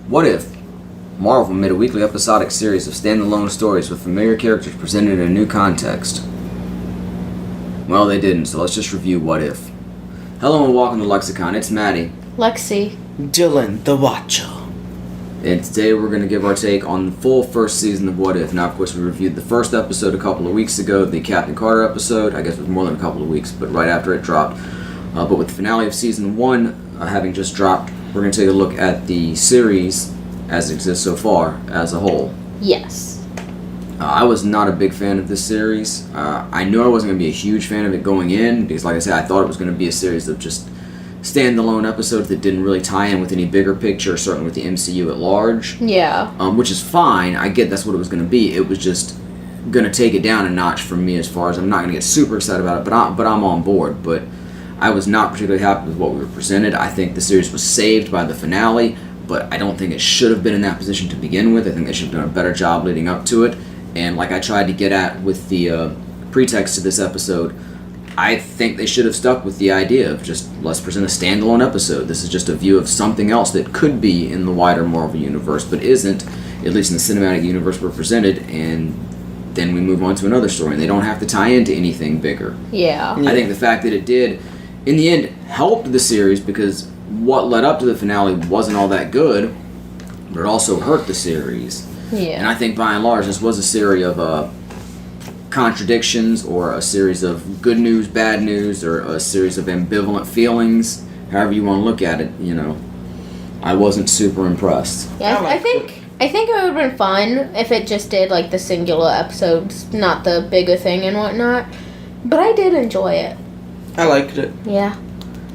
What if Marvel made a weekly episodic series of standalone stories with familiar characters presented in a new context? Well, they didn't, so let's just review What If. Hello and welcome to LexiCon. It's Maddie. Lexi. Dylan, the Watcher. And today we're going to give our take on the full first season of What If. Now, of course, we reviewed the first episode a couple of weeks ago, the Captain Carter episode. I guess it was more than a couple of weeks, but right after it dropped. But with the finale of Season 1 having just dropped, we're going to take a look at the series as it exists so far as a whole. Yes. I was not a big fan of this series. I knew I wasn't going to be a huge fan of it going in, because like I said, I thought it was going to be a series of just standalone episodes that didn't really tie in with any bigger picture, certainly with the MCU at large. Yeah. Which is fine. I get that's what it was going to be. It was just going to take it down a notch for me as far as I'm not going to get super excited about it, but I'm on board. But I was not particularly happy with what we were presented. I think the series was saved by the finale, but I don't think it should have been in that position to begin with. I think they should have done a better job leading up to it. And like I tried to get at with the pretext to this episode, I think they should have stuck with the idea of just, let's present a standalone episode. This is just a view of something else that could be in the wider Marvel universe, but isn't, at least in the cinematic universe we're presented, and then we move on to another story. And they don't have to tie into anything bigger. Yeah. I think the fact that it did, in the end, helped the series, because what led up to the finale wasn't all that good, but it also hurt the series. Yeah. And I think by and large this was a series of contradictions, or a series of good news, bad news, or a series of ambivalent feelings, however you want to look at it, you know. I wasn't super impressed. Yeah, I think it would have been fun if it just did like the singular episodes, not the bigger thing and whatnot. But I did enjoy it. I liked it. Yeah.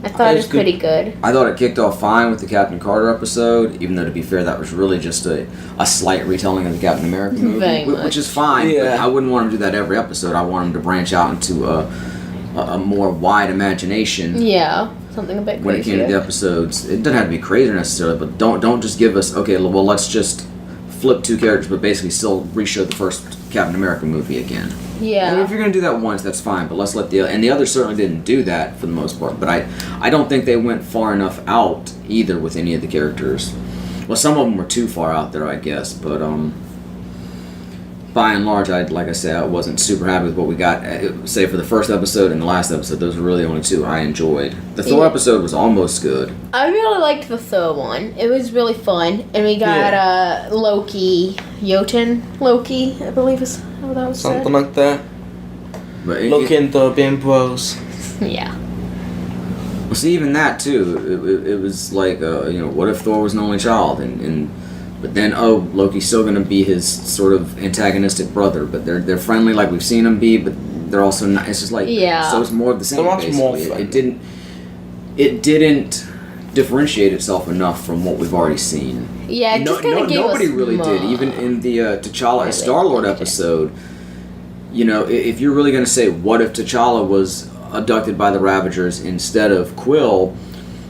I thought it was pretty good. I thought it kicked off fine with the Captain Carter episode, even though, to be fair, that was really just a slight retelling of the Captain America movie, Very much. which is fine. Yeah. But I wouldn't want him to do that every episode. I want him to branch out into a more wide imagination. Yeah, something a bit crazier. When it came to the episodes, it doesn't have to be crazier necessarily, but don't just give us, okay, well, let's just flip two characters, but basically still re-show the first Captain America movie again. Yeah. I mean, if you're going to do that once, that's fine, but let's let the others certainly didn't do that for the most part, but I don't think they went far enough out either with any of the characters. Well, some of them were too far out there, I guess, but by and large, like I said, I wasn't super happy with what we got, say for the first episode and the last episode. Those were really the only two I enjoyed. The Thor episode was almost good. I really liked the third one. It was really fun. And we got Loki, Jotun Loki, I believe is how that was said. Something like that. But Look into being bros. Yeah. Well, see, even that too, it was like, what if Thor was an only child, but then Loki's still gonna be his sort of antagonistic brother, but they're friendly like we've seen them be, but they're also not. It's just like, so it's more of the same. So much basically. more It didn't differentiate itself enough from what we've already seen. Yeah, it just kind of gave nobody us really more. did. Even in the T'Challa Really Star-Lord liked it. episode, if you're really gonna say, what if T'Challa was abducted by the Ravagers instead of Quill?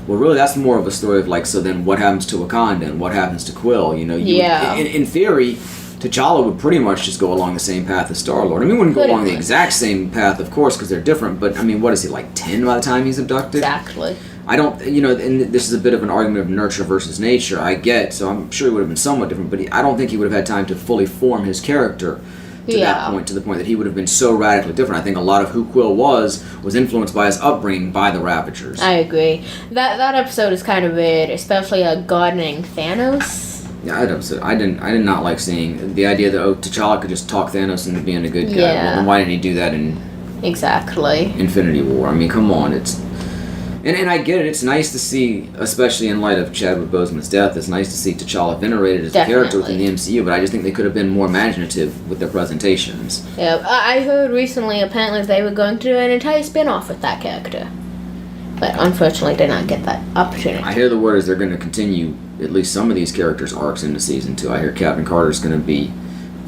Well, really, that's more of a story of like, so then what happens to Wakanda and what happens to Quill? Yeah. In theory, T'Challa would pretty much just go along the same path as Star-Lord. I mean, he wouldn't go Pretty along the much. exact same path, of course, because they're different. But I mean, what is he, like 10 by the time he's abducted? Exactly. I don't, and this is a bit of an argument of nurture versus nature. I get, so I'm sure he would have been somewhat different, but I don't think he would have had time to fully form his character to that point, to the point that he would have been so radically different. I think a lot of who Quill was influenced by his upbringing by the Ravagers. I agree. That episode is kind of weird, especially gardening Thanos. Yeah, that episode, I did not like seeing the idea that T'Challa could just talk Thanos into being a good guy. Yeah. Well, then why didn't he do that in Exactly. Infinity War? I mean, come on, And I get it, it's nice to see, especially in light of Chadwick Boseman's death, it's nice to see T'Challa venerated as a character within the MCU, but I just think they could have been more imaginative with their presentations. Yeah, I heard recently apparently they were going to do an entire spin-off with that character. But unfortunately did not get that opportunity. I hear the word is they're going to continue at least some of these characters' arcs into Season 2. I hear Captain Carter's going to be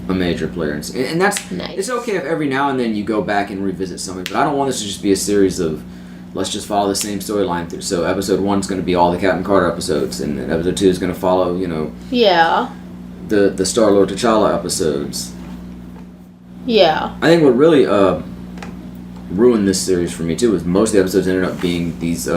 a major player. And that's, Nice. It's okay if every now and then you go back and revisit something, but I don't want this to just be a series of, let's just follow the same storyline through. So episode 1's going to be all the Captain Carter episodes, and then episode 2 is going to follow, Yeah. the Star-Lord T'Challa episodes. Yeah. I think what really ruined this series for me too was most of the episodes ended up being these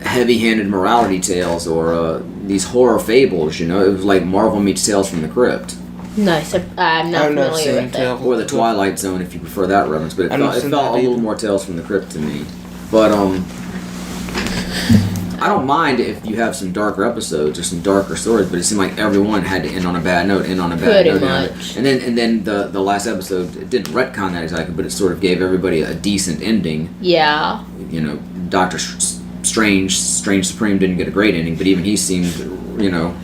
heavy-handed morality tales or these horror fables. You know, it was like Marvel meets Tales from the Crypt. Nice. I'm not I've never familiar seen with it. Tales. Or the Twilight Zone, if you prefer that reference, but it I've never felt seen a that little either. more Tales from the Crypt to me. But I don't mind if you have some darker episodes or some darker stories, but it seemed like everyone had to end on a bad note, end on a bad Pretty note. much. And then the last episode, it didn't retcon that exactly, but it sort of gave everybody a decent ending. Yeah. You know, Doctor Strange Supreme didn't get a great ending, but even he seemed, you know,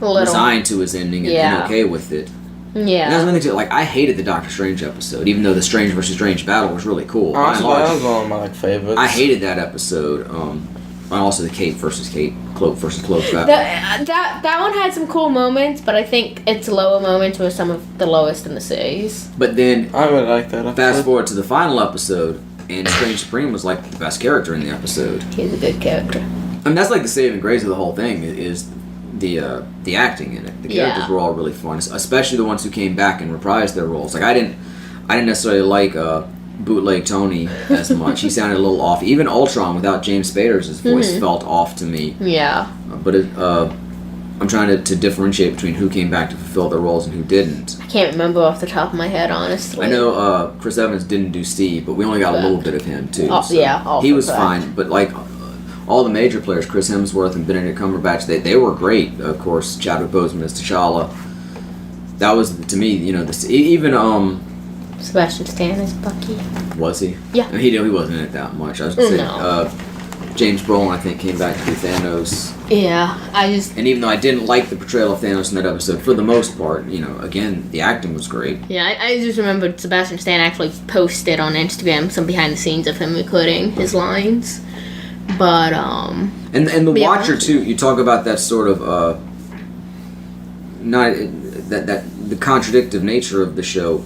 resigned to his ending and okay with it. Yeah. And that's one thing too. Like, I hated the Doctor Strange episode, even though the Strange versus Strange battle was really cool. By and large, That was one of my favorites. I hated that episode. And also the Kate versus Kate, Cloak versus Cloak battle. That one had some cool moments, but I think its lower moments were some of the lowest in the series. But then, I really like that episode. fast forward to the final episode, and Strange Supreme was like the best character in the episode. He's a good character. I mean, that's like the saving grace of the whole thing is the acting in it. The characters were all really fun, especially the ones who came back and reprised their roles. Like I didn't necessarily like Bootleg Tony as much. He sounded a little off. Even Ultron without James Spader's voice felt off to me. Yeah. But I'm trying to differentiate between who came back to fulfill their roles and who didn't. I can't remember off the top of my head, honestly. I know Chris Evans didn't do Steve, but we only got a little bit of him too. Oh, so yeah, he was fine. But like all the major players, Chris Hemsworth and Benedict Cumberbatch, they were great. Of course, Chadwick Boseman as T'Challa. That was, to me, you know, even Sebastian Stan is Bucky. was he? Yeah. I mean, he wasn't in it that much. I was gonna say James Brolin, I think, came back to do Thanos. Yeah, And even though I didn't like the portrayal of Thanos in that episode, for the most part, you know, again, the acting was great. Yeah, I just remembered Sebastian Stan actually posted on Instagram some behind the scenes of him recording his lines. But And the Watcher too. You talk about that sort of not that the contradictive nature of the show.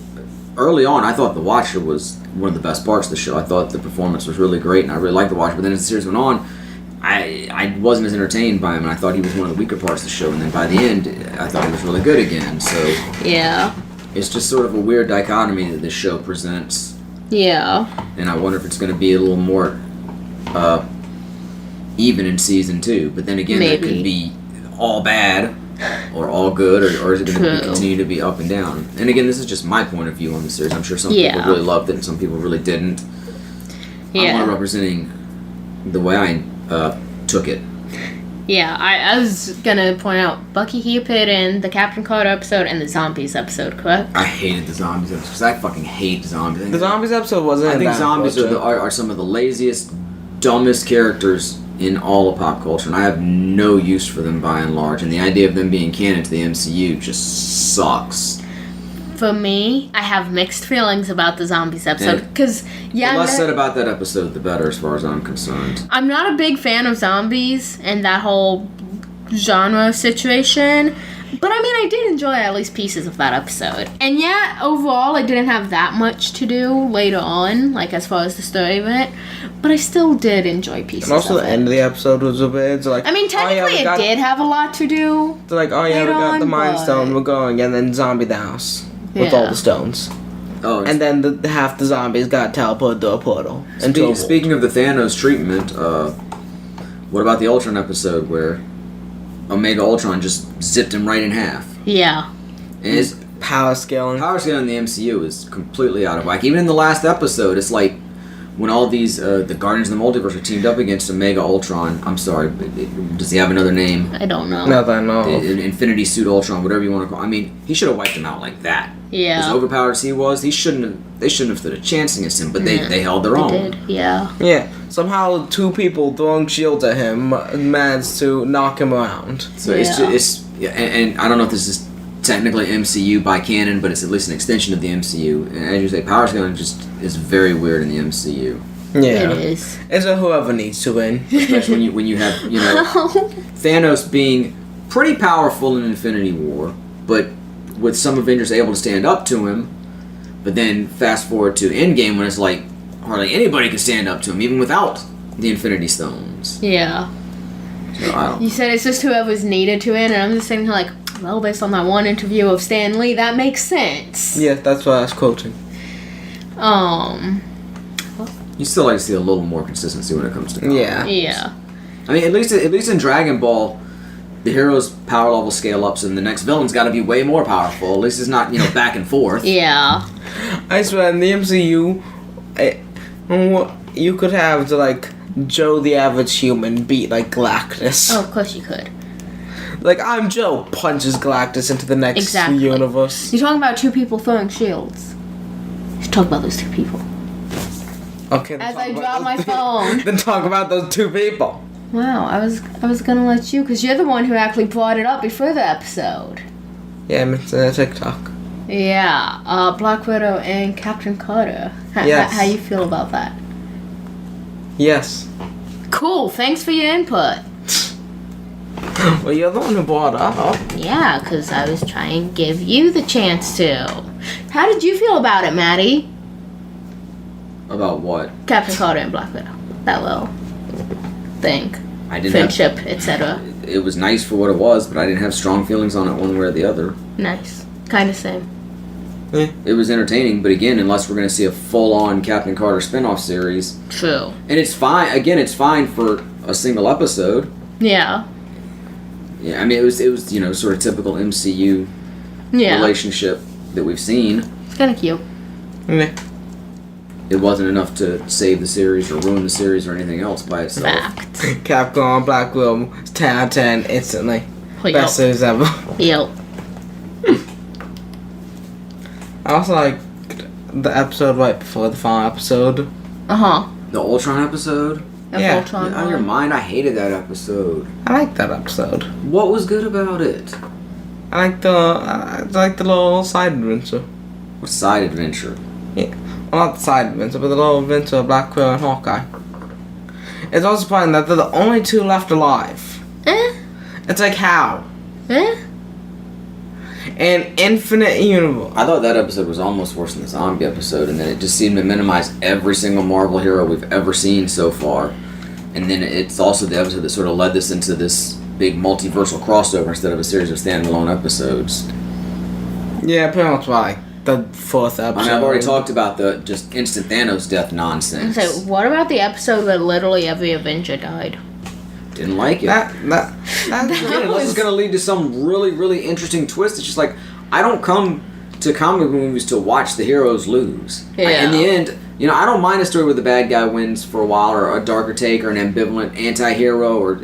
Early on, I thought the Watcher was one of the best parts of the show. I thought the performance was really great, and I really liked the Watcher. But then as the series went on, I wasn't as entertained by him, and I thought he was one of the weaker parts of the show. And then by the end, I thought he was really good again. So yeah, it's just sort of a weird dichotomy that this show presents. Yeah. And I wonder if it's going to be a little more even in season 2. But then again, that could be all bad or all good, or is it going to continue to be up and down? And again, this is just my point of view on the series. I'm sure some people really loved it and some people really didn't. I'm not representing the way I took it. Yeah, I was gonna point out Bucky he appeared in the Captain Carter episode and the Zombies episode, correct? I hated the Zombies episode because I fucking hate zombies. The Zombies episode wasn't. I think zombies are some of the laziest, dumbest characters in all of pop culture, and I have no use for them by and large. And the idea of them being canon to the MCU just sucks. For me, I have mixed feelings about the Zombies episode because the less said about that episode, the better, as far as I'm concerned. I'm not a big fan of zombies and that whole genre situation, but I mean, I did enjoy at least pieces of that episode. And yeah, overall, I didn't have that much to do later on, like as far as the story of it, but I still did enjoy pieces. And also, of the it. end of the episode was a bit like. I mean, technically, it did have a lot to do. They're like, oh yeah, we got the Mind Stone, we're going, and then zombie the house with all the stones. Oh, and then half the zombies got teleported to a portal. Speaking of the Thanos treatment, what about the Ultron episode where Omega Ultron just zipped him right in half? Yeah. And his power scaling in the MCU is completely out of whack. Even in the last episode, it's like when all these the Guardians of the Multiverse are teamed up against Omega Ultron. I'm sorry, does he have another name? I don't know. Not that I know. Infinity Suit Ultron, whatever you want to call it. I mean, he should have wiped him out like that. Yeah. As overpowered as he was, they shouldn't have stood a chance against him, but they held their own. They did, yeah. Yeah. Somehow 2 people throwing shields at him managed to knock him around. So and I don't know if this is technically MCU by canon, but it's at least an extension of the MCU. And as you say, power scaling just is very weird in the MCU. Yeah. It is. It's a whoever needs to win. Especially when you have, you know, Thanos being pretty powerful in Infinity War, but with some Avengers able to stand up to him, but then fast forward to Endgame when it's like hardly anybody could stand up to him, even without the Infinity Stones. Yeah. So You said it's just whoever's needed to win, and I'm just sitting here like, well, based on that one interview of Stan Lee, that makes sense. Yeah, that's what I was quoting. You still like to see a little more consistency when it comes to comics. Yeah. I mean, at least in Dragon Ball, the hero's power level scale ups, and the next villain's got to be way more powerful. At least it's not back and forth. Yeah. I swear, in the MCU, you could have Joe the average human beat Galactus. Oh, of course you could. I'm Joe, punches Galactus into the next universe. You're talking about two people throwing shields. Let's talk about those two people. Okay. As I drop my phone. Then talk about those two people. Wow, I was gonna let you, because you're the one who actually brought it up before the episode. Yeah, it's TikTok. Yeah, Black Widow and Captain Carter. Yes. How you feel about that? Yes. Cool, thanks for your input. Well, you're the one who brought it up. Yeah, because I was trying to give you the chance to. How did you feel about it, Maddie? About what? Captain Carter and Black Widow. That little thing. I didn't Friendship, etc. It was nice for what it was, but I didn't have strong feelings on it one way or the other. Nice. Kind of same. It was entertaining, but again, unless we're going to see a full-on Captain Carter spin-off series. True. And it's fine. Again, it's fine for a single episode. Yeah. Yeah, I mean, it was sort of typical MCU relationship that we've seen. It's kind of cute. Yeah. It wasn't enough to save the series or ruin the series or anything else by itself. Fact. Capcom, Black Widow, 10 out of 10 instantly. Yep. Best series ever. Yep. I also like the episode right before the final episode. Uh-huh. The Ultron episode? Yeah. Voltron On your one. mind, I hated that episode. I like that episode. What was good about it? I like the little side adventure. What side adventure? Yeah. Well, not the side adventure, but the little adventure of Black Widow and Hawkeye. It's also surprising that they're the only two left alive. It's how? An infinite universe. I thought that episode was almost worse than the zombie episode, and then it just seemed to minimize every single Marvel hero we've ever seen so far. And then it's also the episode that sort of led this into this big multiversal crossover instead of a series of standalone episodes. Yeah, pretty much like the fourth episode. I mean, I've already talked about the just instant Thanos death nonsense. So, what about the episode where literally every Avenger died? Didn't like it. That's Again, unless it's going to lead to some really, really interesting twist. It's just I don't come to comic movies to watch the heroes lose. Yeah. In the end, I don't mind a story where the bad guy wins for a while, or a darker take, or an ambivalent anti-hero, or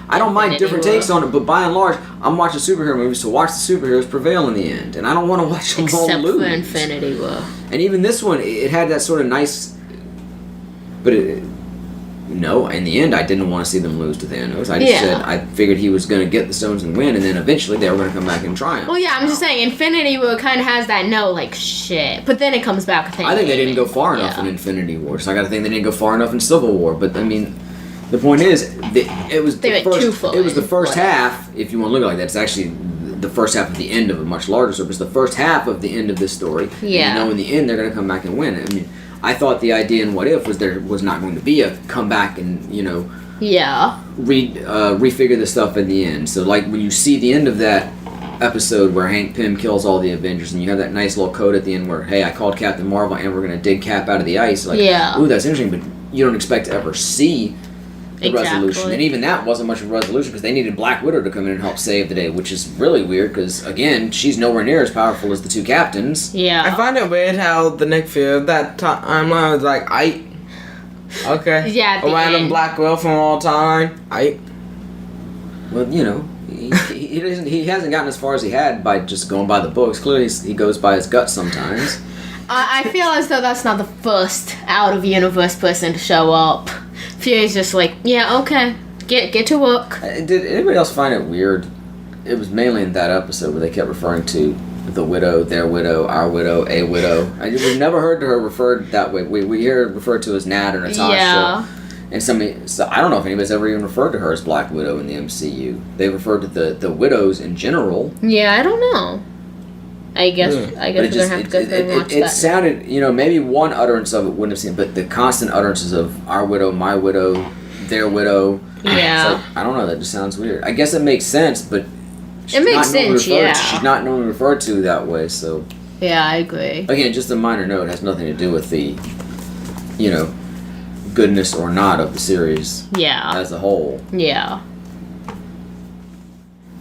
I don't mind different takes on it. But by and large, I'm watching superhero movies to watch the superheroes prevail in the end, and I don't want to watch them all lose. Except for Infinity War. And even this one, it had that sort of nice, but no, in the end, I didn't want to see them lose to Thanos. I just said I figured he was going to get the stones and win, and then eventually they were going to come back and triumph. Well, yeah, I'm just saying, Infinity War kind of has that shit, but then it comes back with I think they didn't go far enough in Infinity War, so I got to think they didn't go far enough in Civil War. But I mean, the point is, it was the first half. If you want to look at it like that, it's actually the first half of the end of a much larger story. It's the first half of the end of this story. Yeah. And in the end, they're going to come back and win. I mean, I thought the idea in What If was there was not going to be a comeback and refigure the stuff in the end. So when you see the end of that episode where Hank Pym kills all the Avengers, and you have that nice little code at the end where, hey, I called Captain Marvel and we're going to dig Cap out of the ice. Ooh, that's interesting, but you don't expect to ever see the resolution. And even that wasn't much of a resolution because they needed Black Widow to come in and help save the day, which is really weird because, again, she's nowhere near as powerful as the two captains. Yeah. I find it weird how the Nick Fury of that timeline was okay. Yeah, a random Black Widow from all time. Well, he hasn't gotten as far as he had by just going by the books. Clearly, he goes by his gut sometimes. I feel as though that's not the first out-of-universe person to show up. Fury's just okay, get to work. Did anybody else find it weird? It was mainly in that episode where they kept referring to the widow, their widow, our widow, a widow. We've never heard her referred that way. We hear her referred to as Nat or Natasha. Yeah. And so I don't know if anybody's ever even referred to her as Black Widow in the MCU. They referred to the widows in general. Yeah, I don't know. I guess we're going to have to go through and watch that. It sounded, maybe one utterance of it wouldn't have seen, but the constant utterances of our widow, my widow, their widow. Yeah. I don't know, that just sounds weird. I guess it makes sense, but it makes sense, she's not normally referred to that way, so. Yeah, I agree. Again, just a minor note, it has nothing to do with the, goodness or not of the series Yeah. as a whole. Yeah.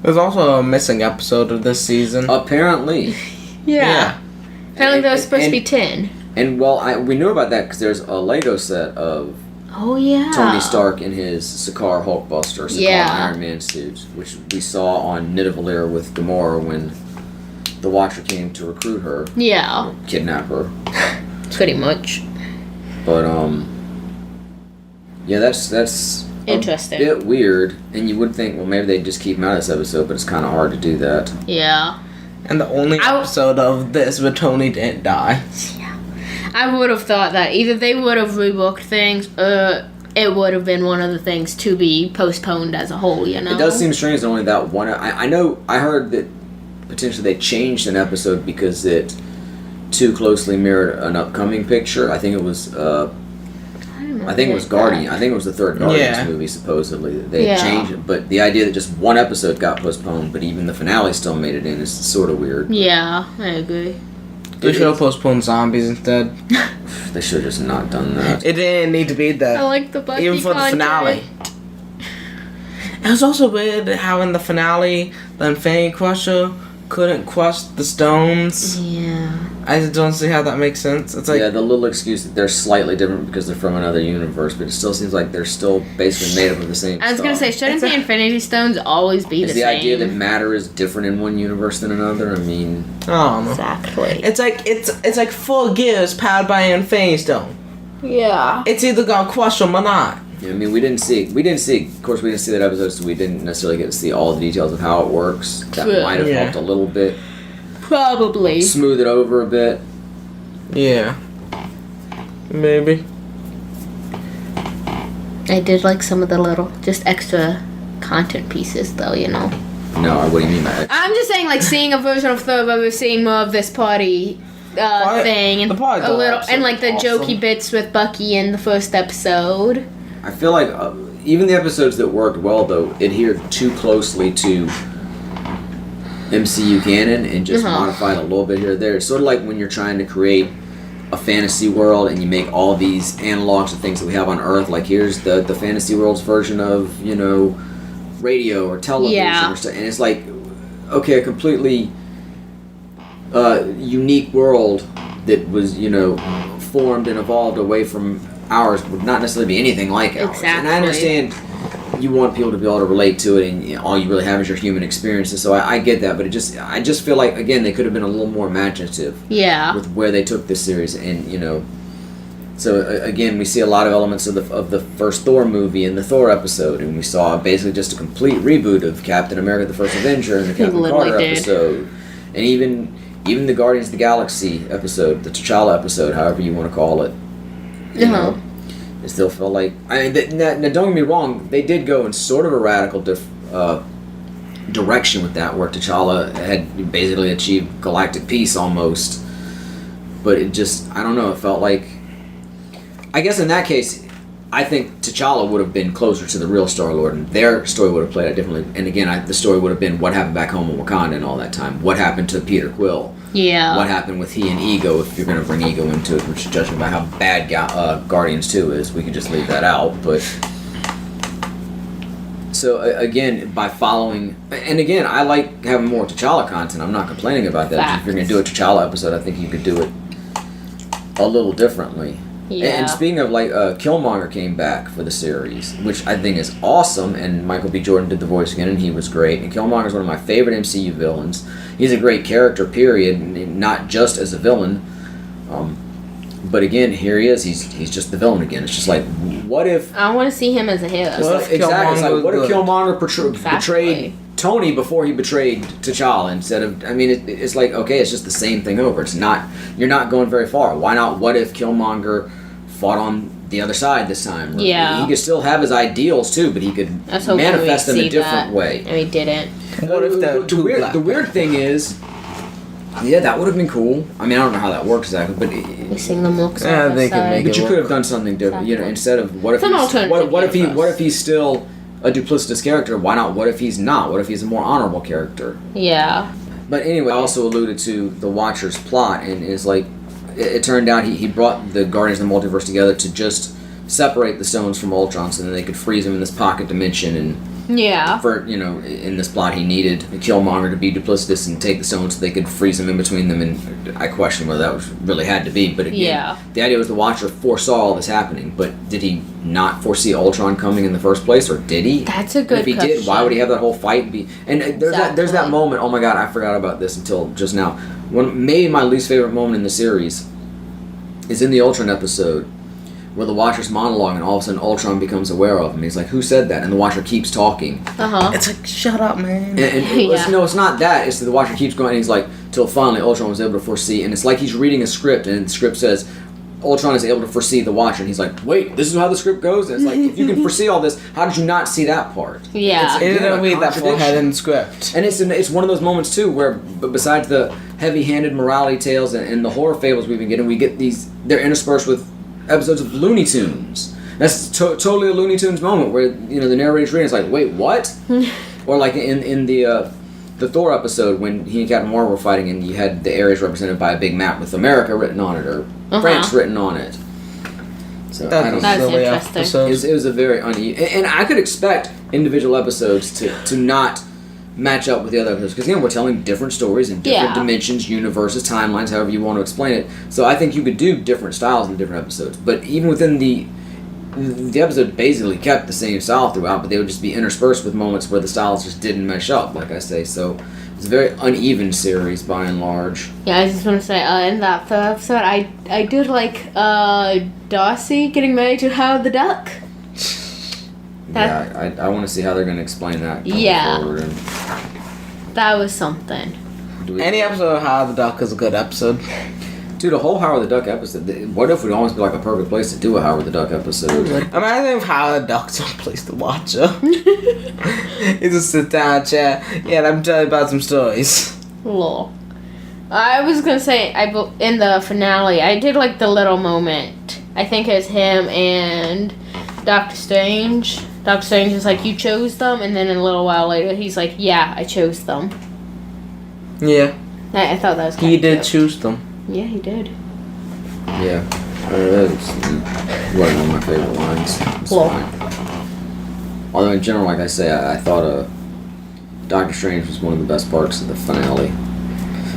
There's also a missing episode of this season. Apparently. Yeah. Apparently there was supposed to be 10. And well, we knew about that because there's a Lego set of Oh, yeah. Tony Stark in his Sakaar Hulkbuster, Sakaar Yeah. Iron Man suit, which we saw on Nidavellir with Gamora when the Watcher came to recruit her, Yeah. kidnap her. Pretty much. But yeah, that's Interesting. a bit weird. And you would think, well, maybe they'd just keep him out of this episode, but it's kind of hard to do that. Yeah. And the only episode of this where Tony didn't die. I would have thought that either they would have rebooked things, or it would have been one of the things to be postponed as a whole, you know? It does seem strange that only that one. I know, I heard that potentially they changed an episode because it too closely mirrored an upcoming picture. I think it was Guardian. I think it was the third Guardians movie, supposedly. They changed it, but the idea that just one episode got postponed, but even the finale still made it in, is sort of weird. Yeah, I agree. They should have postponed zombies instead. They should have just not done that. It didn't need to be that. I like the Bucky even for the finale. It was also weird how in the finale, the Infinity Crusher couldn't crush the stones. Yeah. I just don't see how that makes sense. It's like Yeah, the little excuse that they're slightly different because they're from another universe, but it still seems like they're still basically made up of the same I was going to say, shouldn't the Infinity Stones always be is the the same? idea that matter is different in one universe than another? I mean, I don't know. Exactly. It's like 4 gears powered by an Infinity Stone. Yeah. It's either gonna crush them or not. I mean, we didn't see, of course we didn't see that episode, so we didn't necessarily get to see all the details of how it works. That True. might have helped a little bit. Probably. Smooth it over a bit. Yeah. Maybe. I did like some of the little, just extra content pieces, though, you know. No, what do you mean by that? I'm just saying, like, seeing a version of Thor where we're seeing more of this party thing, and the party a little, episode and like the was awesome. jokey bits with Bucky in the first episode. I feel like even the episodes that worked well, though, adhered too closely to MCU canon and just modified a little bit here or there. It's sort of like when you're trying to create a fantasy world and you make all these analogs of things that we have on Earth. Like, here's the fantasy world's version of, you know, radio or television or stuff. And it's like, okay, a completely unique world that was, you know, formed and evolved away from ours would not necessarily be anything like ours. Exactly. And I understand you want people to be able to relate to it, and you know, all you really have is your human experiences. So I get that, but I just feel like, again, they could have been a little more imaginative. Yeah. With where they took this series, and you know, so again, we see a lot of elements of the first Thor movie in the Thor episode, and we saw basically just a complete reboot of Captain America: The First Avenger and the Captain Carter episode, and even the Guardians of the Galaxy episode, the T'Challa episode, however you want to call it. You know, it still felt like, I mean, now don't get me wrong, they did go in sort of a radical direction with that, where T'Challa had basically achieved galactic peace almost. But it just, I don't know, it felt like, I guess in that case, I think T'Challa would have been closer to the real Star-Lord, and their story would have played out differently. And again, the story would have been what happened back home in Wakanda and all that time. What happened to Peter Quill? Yeah. What happened with he and Ego, if you're going to bring Ego into it, which judging by how bad Guardians 2 is, we can just leave that out. But so again, by following, and again, I like having more T'Challa content. I'm not complaining about that. Facts. If you're going to do a T'Challa episode, I think you could do it a little differently. Yeah. And speaking of, like, Killmonger came back for the series, which I think is awesome, and Michael B. Jordan did the voice again, and he was great. And Killmonger is one of my favorite MCU villains. He's a great character, period, not just as a villain. But again, here he is. He's just the villain again. It's just like, what if... I want to see him as a hero. What if Exactly. It's like, what if Killmonger Killmonger betrayed Tony before he betrayed T'Challa instead of... I mean, it's like, okay, it's just the same thing over. It's not... You're not going very far. Why not? What if Killmonger fought on the other side this time? Yeah. He could still have his ideals, too, but he could manifest them a different way. And we didn't. What if The weird thing is... Yeah, that would have been cool. I mean, I don't know how that works exactly, but... We sing the milk song. Yeah, they could make But it you could have done something different, you know, instead of what if Some he's, alternative what if universe. he's still a duplicitous character? Why not? What if he's not? What if he's a more honorable character? Yeah. But anyway, I also alluded to the Watcher's plot, and it's like it turned out he brought the Guardians of the Multiverse together to just separate the stones from Ultron so then they could freeze him in this pocket dimension. And Yeah. for, in this plot he needed Killmonger to be duplicitous and take the stones so they could freeze him in between them, and I question whether that really had to be, but again, the idea was the Watcher foresaw all this happening, but did he not foresee Ultron coming in the first place, or did he? That's a good If he question. did, why would he have that whole fight and there's that moment, oh my god, I forgot about this until just now, maybe my least favorite moment in the series is in the Ultron episode, where the Watcher's monologue and all of a sudden Ultron becomes aware of him. He's like, who said that? And the Watcher keeps talking. It's like, shut up, man. No, it's not that. It's that the Watcher keeps going, and he's like, till finally Ultron was able to foresee. And it's like he's reading a script, and the script says, Ultron is able to foresee the Watcher. And he's like, wait, this is how the script goes? And it's like, if you can foresee all this, how did you not see that part? Yeah. It didn't read that forehead in the script. And it's one of those moments, too, where besides the heavy-handed morality tales and the horror fables we've been getting, we get these, they're interspersed with episodes of Looney Tunes. That's totally a Looney Tunes moment where the narrator's reading is like, wait, what? Or like in the Thor episode when he and Captain Marvel were fighting, and you had the areas represented by a big map with America written on it or France written on it. So That's interesting. It was a very uneven, and I could expect individual episodes to not match up with the other episodes, because we're telling different stories in different dimensions, universes, timelines, however you want to explain it. So I think you could do different styles in different episodes, but even within the episode basically kept the same style throughout, but they would just be interspersed with moments where the styles just didn't mesh up, like I say. So it's a very uneven series by and large. Yeah, I just want to say, in that third episode, I did like Darcy getting married to Howard the Duck. I want to see how they're going to explain that going forward. That was something. Any episode of Howard the Duck is a good episode. Dude, a whole Howard the Duck episode. What if it would almost be like a perfect place to do a Howard the Duck episode? Imagine if Howard the Duck's a place to watch her. You just sit down, chat. Yeah, let me tell you about some stories. Lol. I was gonna say, in the finale, I did like the little moment. I think it was him and Doctor Strange. Doctor Strange is like, you chose them, and then a little while later, he's like, yeah, I chose them. Yeah. I thought that was He did choose them. Yeah, he did. Yeah. That's one of my favorite lines. It's fine. Although in general, like I say, I thought Doctor Strange was one of the best parts of the finale.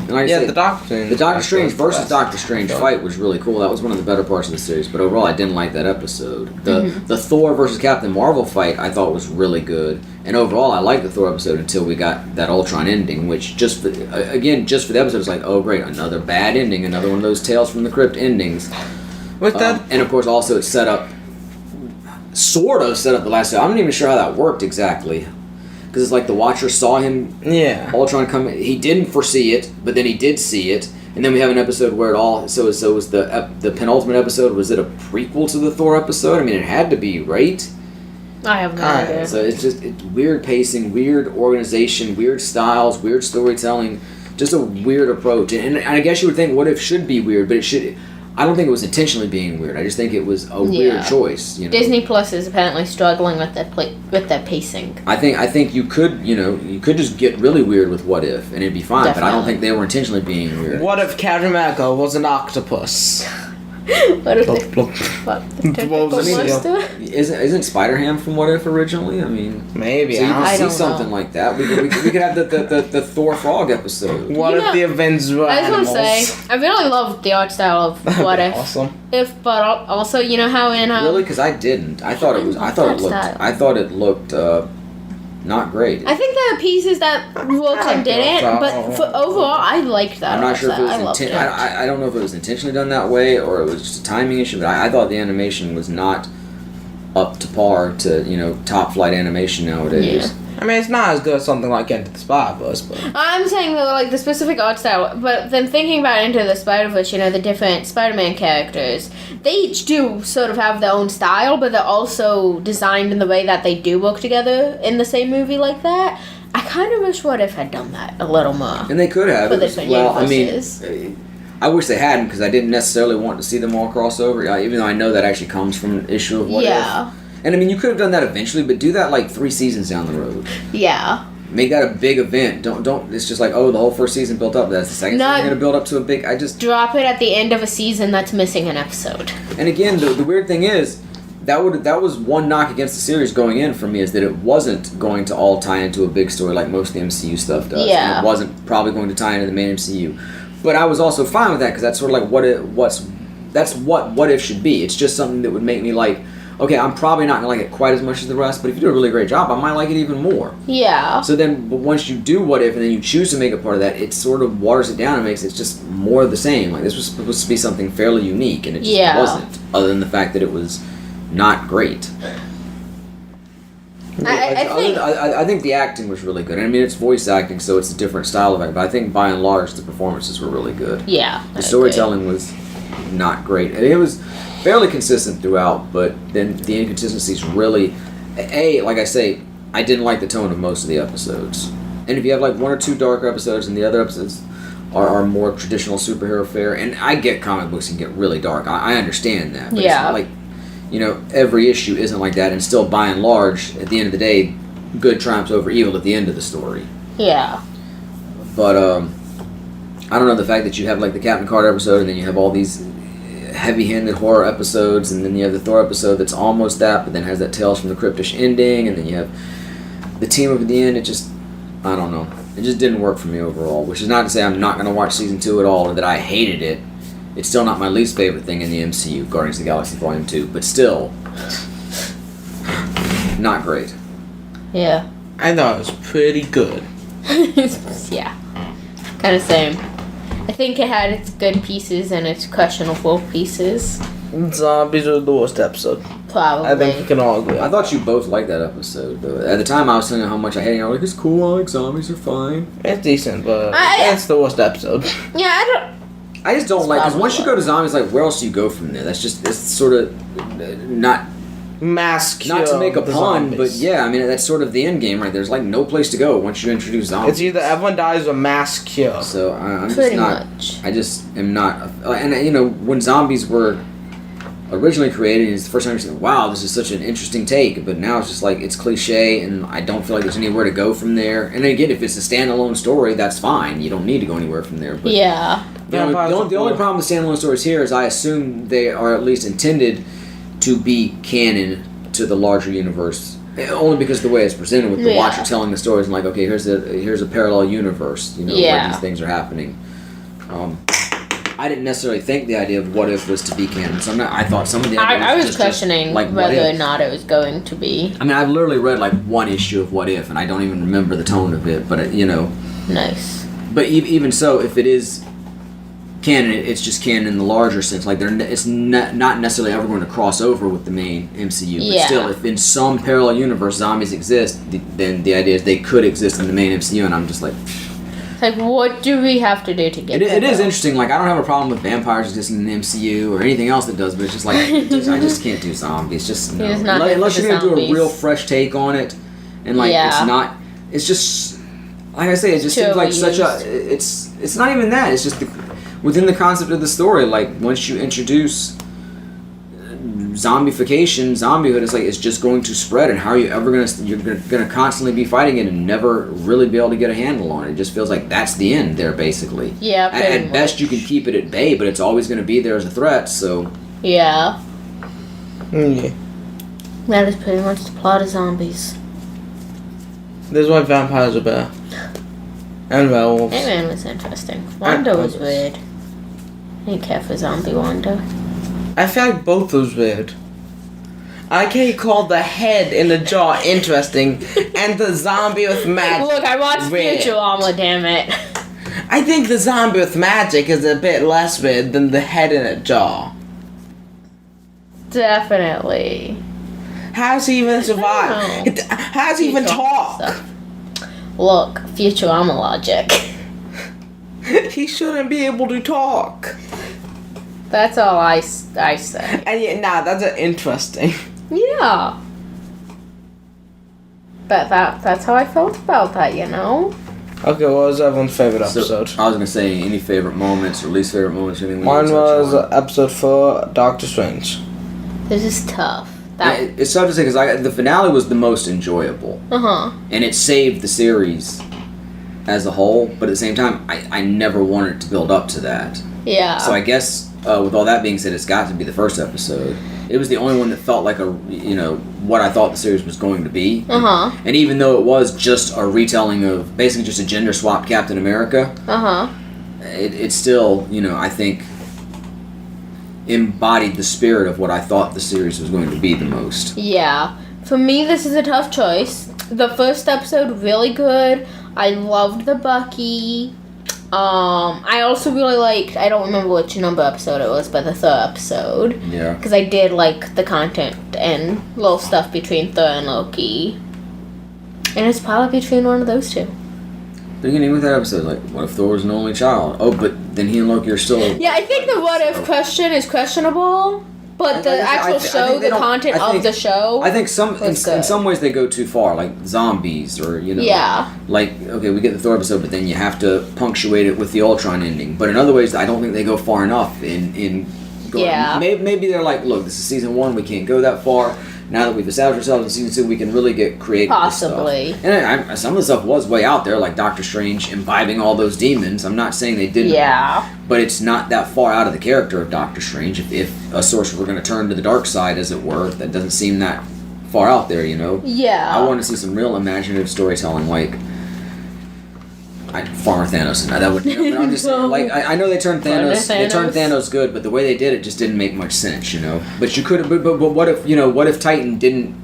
And like I say, the Doctor Strange versus Doctor Strange fight was really cool. That was one of the better parts of the series. But overall, I didn't like that episode. The Thor versus Captain Marvel fight I thought was really good. And overall, I liked the Thor episode until we got that Ultron ending, which just for the episode, it's like, oh great, another bad ending, another one of those Tales from the Crypt endings. And of course, also it sort of set up the last. I'm not even sure how that worked exactly. Because it's like the Watcher saw him, Ultron come. He didn't foresee it, but then he did see it, and then we have an episode where it all. So was the penultimate episode. Was it a prequel to the Thor episode? I mean, it had to be, right? I have no idea. So it's weird pacing, weird organization, weird styles, weird storytelling, just a weird approach. And I guess you would think, what if should be weird, but it should. I don't think it was intentionally being weird. I just think it was a weird choice. Disney Plus is apparently struggling with that pacing. I think you could just get really weird with What If and it'd be fine. Definitely. But I don't think they were intentionally being weird. What if Captain America was an octopus? What if Isn't Spider-Ham from What If originally? I mean, maybe. So you could see something like that. We could have the Thor Frog episode. What if the Avengers were animals? I was gonna say, I really loved the art style of What If. Awesome. But also, you know how in really, because I didn't. I thought it looked not great. I think there are pieces that Wilson didn't, but overall, I liked that. I'm not sure if it was I don't know if it was intentionally done that way or it was just a timing issue, but I thought the animation was not up to par to top flight animation nowadays. Yeah. I mean, it's not as good as something like Into the Spider-Verse, but I'm saying that, like, the specific art style, but then thinking about Into the Spider-Verse, the different Spider-Man characters, they each do sort of have their own style, but they're also designed in the way that they do work together in the same movie like that. I kind of wish What If had done that a little more. And they could have. For different universes. I mean, I wish they hadn't, because I didn't necessarily want to see them all cross over, even though I know that actually comes from an issue of What If. And I mean, you could have done that eventually, but do that like 3 seasons down the road. Yeah. Make that a big event. Don't. It's just like, oh, the whole first season built up. That's the second season going to build up to a big. Drop it at the end of a season that's missing an episode. And again, the weird thing is, that was one knock against the series going in for me, is that it wasn't going to all tie into a big story like most of the MCU stuff does. Yeah. And it wasn't probably going to tie into the main MCU. But I was also fine with that, because that's sort of like what if should be. It's just something that would make me like, okay, I'm probably not going to like it quite as much as the rest, but if you do a really great job, I might like it even more. Yeah. So then, but once you do What If, and then you choose to make it part of that, it sort of waters it down and makes it just more of the same. Like, this was supposed to be something fairly unique, and it just wasn't, other than the fact that it was not great. I think the acting was really good. I mean, it's voice acting, so it's a different style of acting, but I think by and large, the performances were really good. Yeah. The storytelling was not great. It was fairly consistent throughout, but then the inconsistencies really... like I say, I didn't like the tone of most of the episodes. And if you have like one or two darker episodes and the other episodes are more traditional superhero fare, and I get comic books can get really dark. I understand that. But it's not like, every issue isn't like that, and still by and large, at the end of the day, good triumphs over evil at the end of the story. Yeah. But, I don't know, the fact that you have like the Captain Carter episode, and then you have all these heavy-handed horror episodes, and then you have the Thor episode that's almost that, but then has that Tales from the Cryptish ending, and then you have the team up at the end. It just, I don't know. It just didn't work for me overall, which is not to say I'm not going to watch Season 2 at all, or that I hated it. It's still not my least favorite thing in the MCU, Guardians of the Galaxy Volume 2, but still, not great. Yeah. I thought it was pretty good. Yeah. Kind of same. I think it had its good pieces and its questionable pieces. Zombies are the worst episode. Probably. I think we can all agree. I thought you both liked that episode, though. At the time, I was telling you how much I hated it. I was like, it's cool, I like zombies, they're fine. It's decent, but it's the worst episode. Yeah, I just don't like, because once you go to zombies, like, where else do you go from there? That's just, it's sort of not to make a pun, but yeah, I mean, that's sort of the end game, right? There's like no place to go once you introduce zombies. It's either everyone dies or mass cure. So I'm pretty just not. Much. I just am not. And when zombies were originally created, it's the first time you're saying, "Wow, this is such an interesting take." But now it's just like it's cliche, and I don't feel like there's anywhere to go from there. And again, if it's a standalone story, that's fine. You don't need to go anywhere from there. But yeah. The only problem with standalone stories here is I assume they are at least intended to be canon to the larger universe, only because of the way it's presented with the watcher telling the stories and like, okay, here's a parallel universe, where these things are happening. I didn't necessarily think the idea of What If was to be canon, so I thought some of the ideas I was questioning like whether or not it was going to be. I mean, I've literally read like one issue of What If, and I don't even remember the tone of it, but Nice. But even so, if it is canon, it's just canon in the larger sense. Like it's not necessarily ever going to cross over with the main MCU. But still, if in some parallel universe zombies exist, then the idea is they could exist in the main MCU, and I'm just like... It's like, what do we have to do to get it is interesting. Like, I don't have a problem with vampires existing in the MCU or anything else that does, but it's just like, I just can't do zombies. Just no. Unless you're going to do a real fresh take on it, and like, it's just... Like I say, it just seems like such a... It's not even that. It's just within the concept of the story, like once you introduce zombification, zombiehood, it's just going to spread, and how are you ever you're gonna constantly be fighting it and never really be able to get a handle on it. It just feels like that's the end there, basically. Yeah, at best you can keep it at bay, but it's always going to be there as a threat, so... Yeah. Yeah. That is pretty much the plot of zombies. This is why vampires are better. And werewolves. Ant-Man was interesting. Wanda was weird. I didn't care for zombie Wanda. I feel like both was weird. I like how you called the head in the jaw interesting, and the zombie with magic. Look, I watched weird. Futurama, damn it. I think the zombie with magic is a bit less weird than the head in a jaw. Definitely. How's he even survive? How's he even talk? Stuff. Look, Futurama logic. He shouldn't be able to talk. That's all I say. And yeah, that's interesting. Yeah. But that's how I felt about that, Okay, what was everyone's favorite episode? I was going to say any favorite moments or least favorite moments. Anything Mine was episode 4, Doctor Strange. This is tough. It's tough to say because the finale was the most enjoyable. And it saved the series as a whole, but at the same time, I never wanted it to build up to that. Yeah. So I guess with all that being said, it's got to be the first episode. It was the only one that felt like what I thought the series was going to be. And even though it was just a retelling of basically just a gender swapped Captain America, it still, I think embodied the spirit of what I thought the series was going to be the most. Yeah. For me, this is a tough choice. The first episode, really good. I loved the Bucky. I also really liked, I don't remember which number episode it was, but the Thor episode. Yeah. Because I did like the content and little stuff between Thor and Loki. And it's probably between one of those two. Beginning with that episode, like, what if Thor was an only child? Oh, but then he and Loki are still... Yeah, I think the what if question is questionable, but the actual show, the content of the show... I think in some ways they go too far, like zombies or, Yeah. Like, okay, we get the Thor episode, but then you have to punctuate it with the Ultron ending. But in other ways, I don't think they go far enough in going... Yeah. Maybe they're like, look, this is season 1, we can't go that far. Now that we've established ourselves in season 2, we can really get creative Possibly. with stuff. And some of the stuff was way out there, like Doctor Strange imbibing all those demons. I'm not saying they didn't. Yeah. But it's not that far out of the character of Doctor Strange. If a sorcerer were going to turn to the dark side, as it were, that doesn't seem that far out there, Yeah. I want to see some real imaginative storytelling, like Farmer Thanos. That would, but I'm just saying, like, I know they turned Thanos. They turned Thanos good, but the way they did it just didn't make much sense, But you could have. But what if what if Titan didn't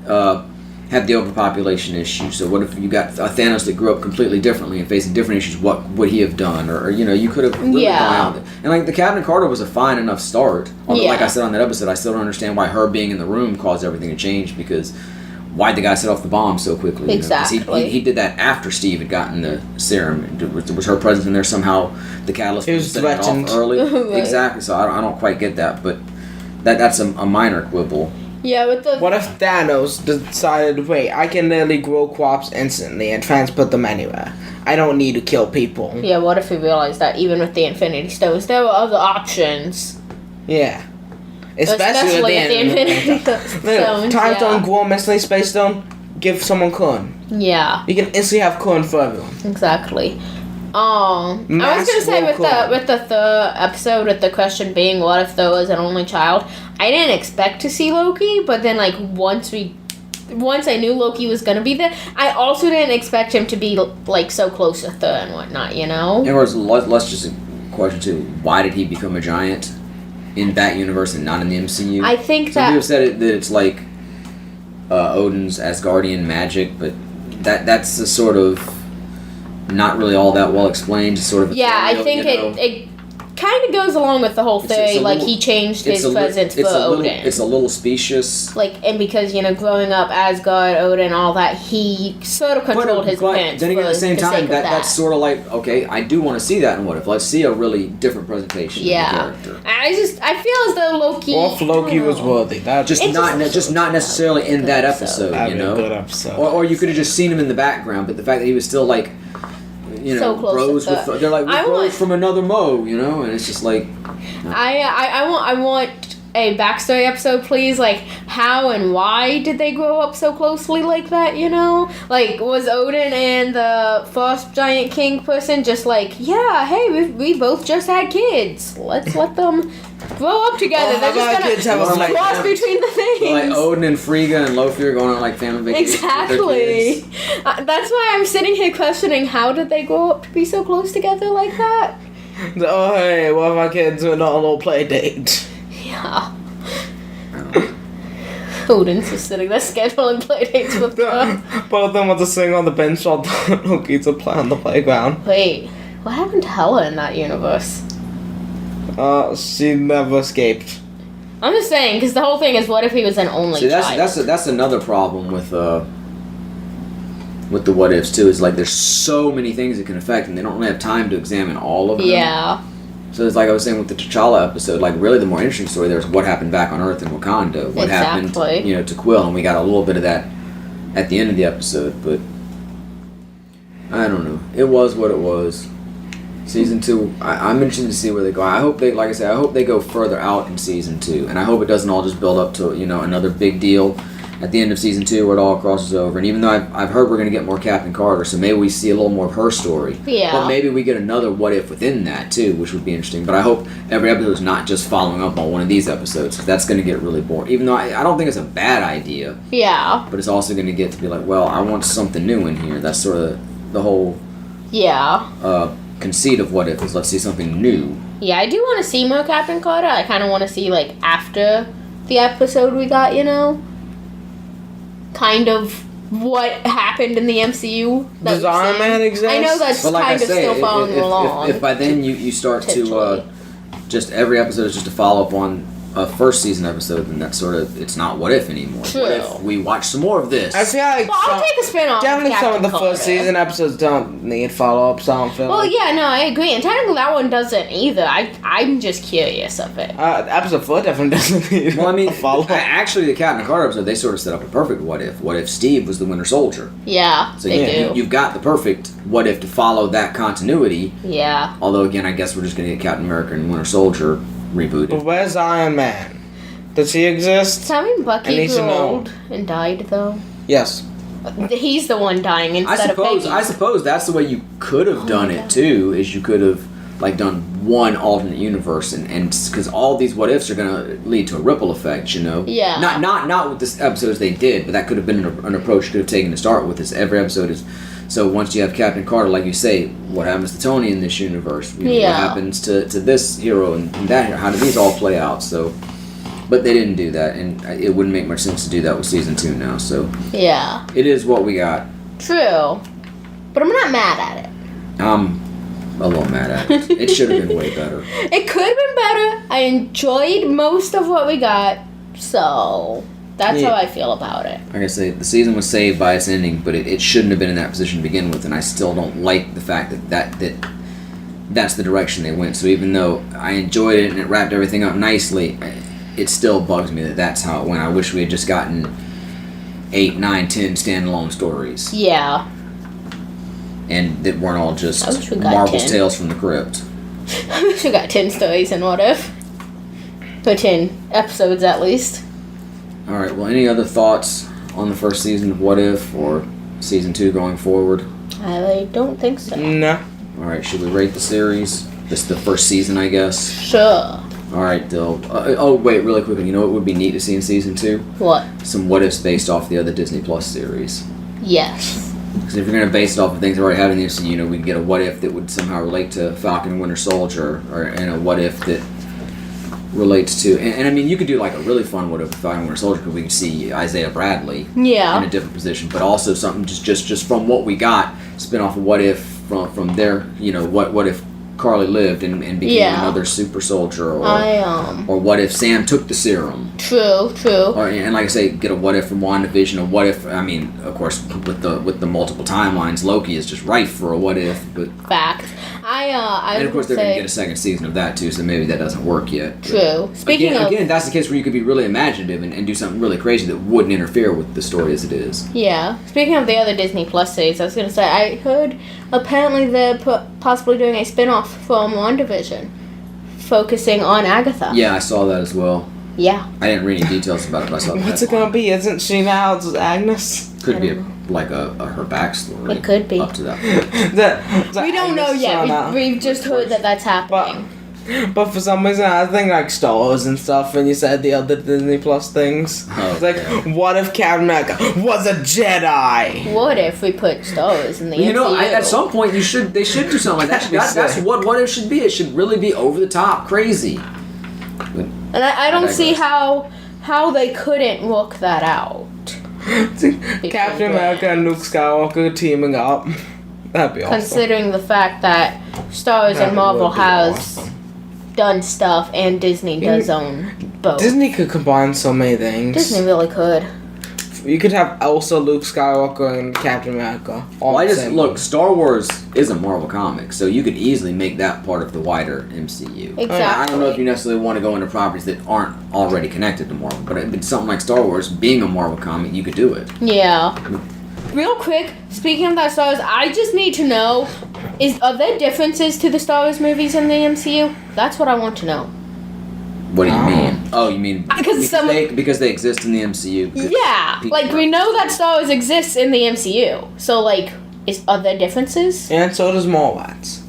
have the overpopulation issue? So what if you got a Thanos that grew up completely differently and facing different issues? What would he have done? Or you could have really gone out there. And like the Captain Carter was a fine enough start. Although, like I said on that episode, I still don't understand why her being in the room caused everything to change, because why'd the guy set off the bomb so quickly? Exactly. He did that after Steve had gotten the serum. Was her presence in there somehow the catalyst? He was setting it threatened. off early. Right. Exactly. So I don't quite get that, but that's a minor quibble. Yeah, with the... What if Thanos decided, wait, I can literally grow crops instantly and transport them anywhere. I don't need to kill people. Yeah, what if we realized that even with the Infinity Stones, there were other options? Yeah. Especially at the Infinity Stones. Time Stone, grow instantly, Space Stone, give someone Kun. Yeah. You can instantly have Kun for everyone. Exactly. I was gonna say with the third episode, with the question being what if there was an only child, I didn't expect to see Loki, but then like once I knew Loki was gonna be there, I also didn't expect him to be like so close to Thor and whatnot, And let's just question too: why did he become a giant in that universe and not in the MCU? I think some people have said that it's like Odin's Asgardian magic, but that's a sort of not really all that well explained. Sort of. I think it kind of goes along with the whole theory. Like he changed his presence for Odin. It's a little specious. Like, and because growing up Asgard, Odin, all that, he sort of controlled his parents. Then again, at the same time, that's sort of like, okay, I do want to see that in What If. Let's see a really different presentation of the character. I feel as though Loki. Or if Loki was worthy, just not necessarily in that episode, That'd be a good episode. Or you could have just seen him in the background, but the fact that he was still like. So close bros with they're like bros from another Mo, and it's just like. No. I want a backstory episode, please. Like, how and why did they grow up so closely like that? Like, was Odin and the first giant king person just like, yeah, hey, we both just had kids. Let's let them grow up together. They're just gonna cross between the things. Like Odin and Frigga and Loki are going on like family vacations. Exactly. That's why I'm sitting here questioning how did they grow up to be so close together like that. Oh hey, one of my kids went on a little play date. Yeah. Odin's just sitting there scheduling play dates with her. Both of them want to sing on the bench while Loki's a play on the playground. Wait, what happened to Hela in that universe? She never escaped. I'm just saying, because the whole thing is, what if he was an only child? That's another problem with the what ifs too. Is like there's so many things that can affect, and they don't really have time to examine all of them. Yeah. So it's like I was saying with the T'Challa episode, like really the more interesting story there is what happened back on Earth in Wakanda, what happened, to Quill, and we got a little bit of that at the end of the episode, but I don't know. It was what it was. Season 2, I'm interested to see where they go. I hope they, like I hope they go further out in season 2, and I hope it doesn't all just build up to another big deal, at the end of season 2 where it all crosses over. And even though I've heard we're going to get more Captain Carter, so maybe we see a little more of her story. Yeah. But maybe we get another what if within that too, which would be interesting. But I hope every episode is not just following up on one of these episodes, because that's going to get really boring. Even though I don't think it's a bad idea. Yeah. But it's also going to get to be like, well, I want something new in here. That's sort of the whole conceit of what if is let's see something new. Yeah, I do want to see more Captain Carter. I kind of want to see, like, after the episode we got, you know? Kind of what happened in the MCU. Does Iron Man exist? I know that's But like kind I of say, still following along. if by then you start to Potentially. just every episode is just a follow up on a first season episode, then that's sort of it's not what if anymore. True. What if we watch some more of this? I feel like Well, I'll take a spin-off. definitely some of the Captain first Carter. season episodes don't need follow-ups, I don't feel Well, like. yeah, no, I agree. And technically that one doesn't either. I'm just curious of it. Episode 4 definitely doesn't need Well, I mean, a follow-up. actually, the Captain Carter episode, they sort of set up a perfect what if. What if Steve was the Winter Soldier? Yeah, So they do. you've got the perfect what if to follow that continuity. Yeah. Although, again, I guess we're just going to get Captain America and Winter Soldier rebooted. But where's Iron Man? Does he exist? Does that mean I Bucky need grew to know. old and died, though? Yes. He's the one dying instead of Peggy. I suppose that's the way you could have done my it God. too. Is you could have like done one alternate universe, and because all these what ifs are going to lead to a ripple effect, you know. Yeah. Not with this episodes they did, but that could have been an approach you could have taken to start with. This every episode is. So once you have Captain Carter, like you say, what happens to Tony in this universe? You know, Yeah. What happens to this hero and that hero? How do these all play out? So, but they didn't do that, and it wouldn't make much sense to do that with season 2 now. So Yeah. it is what we got. True. But I'm not mad at it. I'm a little mad at it. It should have been way better. It could have been better. I enjoyed most of what we got, so that's Yeah. how I feel about it. Like I say, the season was saved by its ending, but it shouldn't have been in that position to begin with, and I still don't like the fact that that's the direction they went. So even though I enjoyed it and it wrapped everything up nicely, it still bugs me that that's how it went. I wish we had just gotten 8, 9, 10 standalone stories, Yeah. and that weren't all just I wish we got Marvel's 10. Tales from the Crypt. We got 10 stories in What If. So 10 episodes at least. All right. Well, any other thoughts on the first season of What If or season 2 going forward? I don't think so. No. All right. Should we rate the series? This the first season, I guess. Sure. All right, Dill. Oh, wait, really quickly. You know what would be neat to see in season 2? What? Some what ifs based off the other Disney Plus series. Yes. Because if you're going to base it off of things we already have in the MCU, you know, we could get a what if that would somehow relate to Falcon and Winter Soldier, and a what if that relates to. And I mean, you could do like a really fun what if with Falcon and Winter Soldier, because we could see Isaiah Bradley in Yeah. a different position, but also something just from what we got, spin off of what if from their, you know, what if Carly lived and became Yeah. another super soldier, or what if Sam took the serum, True. or and like I say, get a what if from WandaVision, a what if. I mean, of course, with the multiple timelines, Loki is just rife for a what if, but Fact. I and of course would they're going say to get a second season of that too, so maybe that doesn't work yet. true. Speaking of again, that's the case where you could be really imaginative and do something really crazy that wouldn't interfere with the story as it is. yeah, speaking of the other Disney Plus series, I was gonna say I heard apparently they're possibly doing a spin-off from WandaVision, focusing on Agatha. Yeah, I saw that as well. Yeah. I didn't read any details about it, but I saw the What's it headline. gonna be? Isn't she now Agnes? Could be I don't like a her backstory. It could be. Up to that point. We don't know yet. We've just heard that that's happening. But for some reason, I think like Star Wars and stuff. When you said the other Disney Plus things, Oh, it's like, okay. what if Captain America was a Jedi? What if we put Star Wars in the You know, MCU? at some point they should do something like that. That's sick. what it should be. It should really be over the top crazy. But And I don't see digress. how they couldn't work that out. Captain America and Luke Skywalker teaming up. That'd be awesome. Considering the fact that Star Wars That and Marvel would be has awesome. done stuff and Disney does own both. Disney could combine so many things. Disney really could. You could have Elsa, Luke Skywalker, and Captain America. All Well, in the same look, movie. Star Wars is a Marvel comic, so you could easily make that part of the wider MCU. Exactly. I don't know if you necessarily want to go into properties that aren't already connected to Marvel, but it's something like Star Wars, being a Marvel comic, you could do it. Yeah. Real quick, speaking of that Star Wars, I just need to know, are there differences to the Star Wars movies in the MCU? That's what I want to know. What do you mean? Oh, you mean because they exist in the MCU? Yeah, like we know that Star Wars exists in the MCU. So like, are there differences? And so does Mallrats.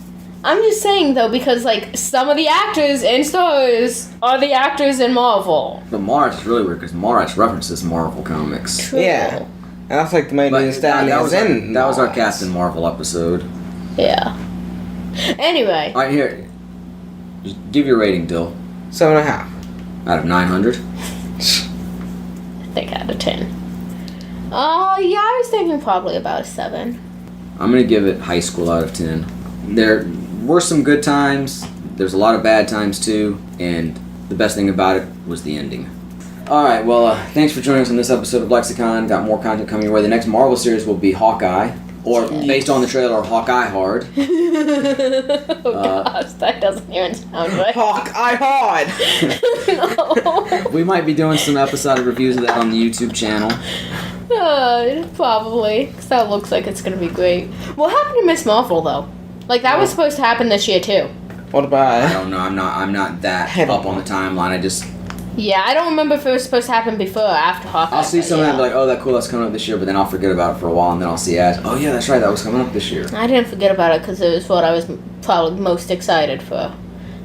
I'm just saying though, because like some of the actors in Star Wars are the actors in Marvel. But Mallrats is really weird because Mallrats references Marvel comics. True. Yeah. And that's like the main understanding that was our Captain Marvel episode. Yeah. Anyway. Alright, here. Just give your rating, Dill. 7.5. Out of 900? I think out of 10. Yeah, I was thinking probably about a 7. I'm gonna give it high school out of 10. There were some good times. There's a lot of bad times too, and the best thing about it was the ending. Alright, well, thanks for joining us on this episode of LexiCon. Got more content coming your way. The next Marvel series will be Hawkeye, or based on the trailer, Hawkeye Hard. Gosh, that doesn't even sound right. Hawkeye Hard! No. We might be doing some episodic reviews of that on the YouTube channel. Probably, because that looks like it's going to be great. What happened to Miss Marvel, though? Like, that was supposed to happen this year, too. What about I don't know. I'm not that up on the timeline. Yeah, I don't remember if it was supposed to happen before or after Hawkeye. I'll see something and be like, oh, that's cool, that's coming up this year, but then I'll forget about it for a while, and then I'll see ads. Oh, yeah, that's right, that was coming up this year. I didn't forget about it because it was what I was probably most excited for.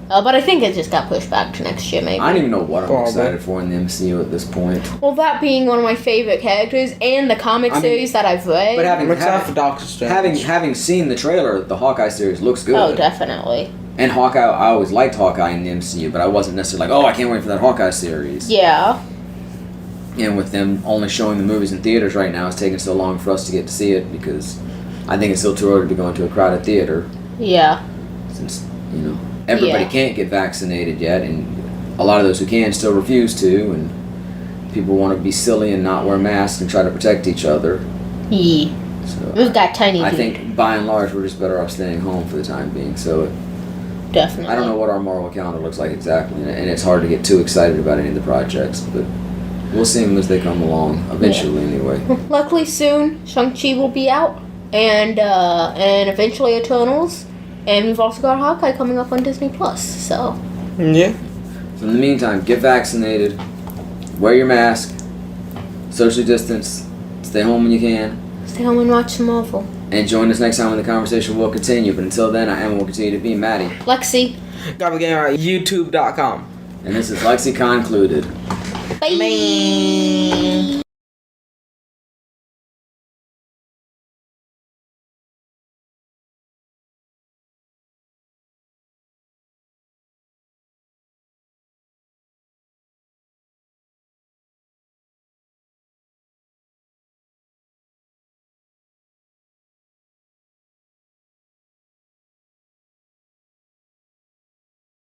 But I think it just got pushed back to next year, maybe. I don't even know what I'm excited for in the MCU at this point. Well, that being one of my favorite characters and the comic series that I've read. But I'm excited for Doctor Strange. Having seen the trailer, the Hawkeye series looks good. Oh, definitely. And Hawkeye, I always liked Hawkeye in the MCU, but I wasn't necessarily like, oh, I can't wait for that Hawkeye series. Yeah. And with them only showing the movies in theaters right now, it's taking so long for us to get to see it because I think it's still too early to go into a crowded theater. Yeah. Since, everybody can't get vaccinated yet, and a lot of those who can still refuse to, and people want to be silly and not wear masks and try to protect each other. Yeah. So We've got tiny I think by and large we're just better off staying home for the time being. So definitely. I don't know what our Marvel calendar looks like exactly, and it's hard to get too excited about any of the projects, but we'll see them as they come along eventually. Anyway. Luckily soon Shang-Chi will be out, and eventually Eternals. And we've also got Hawkeye coming up on Disney Plus, so. Yeah. So in the meantime, get vaccinated, wear your mask, socially distance, stay home when you can. Stay home and watch some Marvel. And join us next time when the conversation will continue. But until then, I am and will continue to be Maddie. Lexi. Gotta get at YouTube.com. And this is LexiCon concluded. Bye.